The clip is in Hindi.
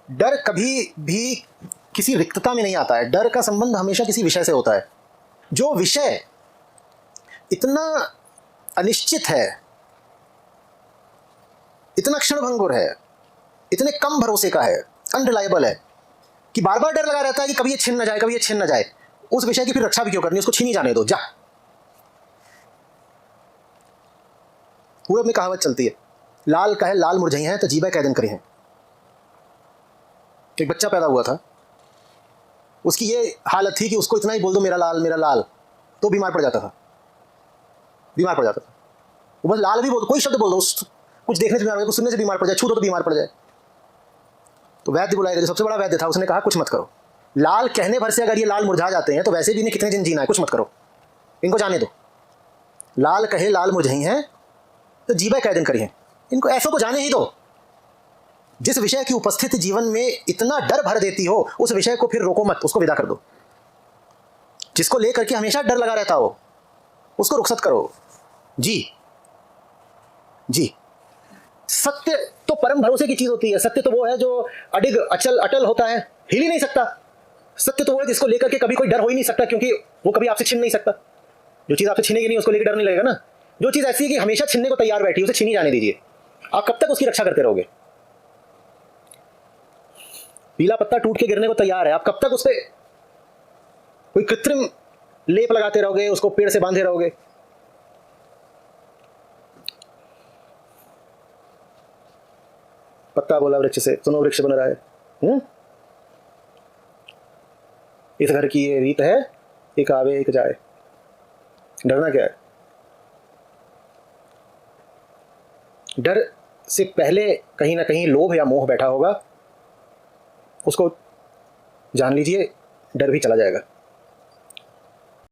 डर कभी भी किसी रिक्तता में नहीं आता है। डर का संबंध हमेशा किसी विषय से होता है। जो विषय इतना अनिश्चित है, इतना क्षणभंगुर है, इतने कम भरोसे का है, अनरिलायबल है, कि बार बार डर लगा रहता है कि कभी ये छिन ना जाए, कभी ये छिन ना जाए, उस विषय की फिर रक्षा भी क्यों करनी, उसको छीनी जाने दो, जा। पूरब में कहावत चलती है, लाल कहे लाल मुरझई हैं तो जीबा कै दिन करी हैं। एक बच्चा पैदा हुआ था, उसकी ये हालत थी कि उसको इतना ही बोल दो मेरा लाल, तो बीमार पड़ जाता था, बीमार पड़ जाता था। वो बस लाल भी बोल, कोई शब्द बोल दो, कुछ देखने से बीमार पड़ जाए, सुनने से बीमार पड़ जाए, छू दो तो बीमार पड़ जाए। तो वैद्य बुलाया गया, जो सबसे बड़ा वैद्य था, उसने कहा कुछ मत करो, लाल कहने भर से अगर ये लाल मुरझा जाते हैं तो वैसे भी इन्हें कितने दिन जीना है, कुछ मत करो, इनको जाने दो। लाल कहे लाल मुरझई हैं तो जीबा कै दिन करी हैं, इनको ऐसों को जाने ही दो। जिस विषय की उपस्थिति जीवन में इतना डर भर देती हो, उस विषय को फिर रोको मत, उसको विदा कर दो। जिसको लेकर के हमेशा डर लगा रहता हो, उसको रुखसत करो। जी जी, सत्य तो परम भरोसे की चीज होती है। सत्य तो वो है जो अडिग अचल अटल होता है, हिल ही नहीं सकता। सत्य तो वो है जिसको लेकर के कभी कोई डर हो ही नहीं सकता, क्योंकि वो कभी आपसे छिन नहीं सकता। जो चीज आपसे छिनेगी नहीं, उसको लेकर डर नहीं लगेगा ना। जो चीज ऐसी है कि हमेशा छिनने को तैयार बैठी, उसे छीनी जाने दीजिए। आप कब तक उसकी रक्षा करते रहोगे? पीला पत्ता टूट के गिरने को तैयार है, आप कब तक उस पर कोई कृत्रिम लेप लगाते रहोगे, उसको पेड़ से बांधे रहोगे? पत्ता बोला वृक्ष से, सुनो वृक्ष बन रहा है। इस घर की ये रीत है, एक आवे एक जाए। डरना क्या है? डर से पहले कहीं ना कहीं लोभ या मोह बैठा होगा, उसको जान लीजिए, डर भी चला जाएगा।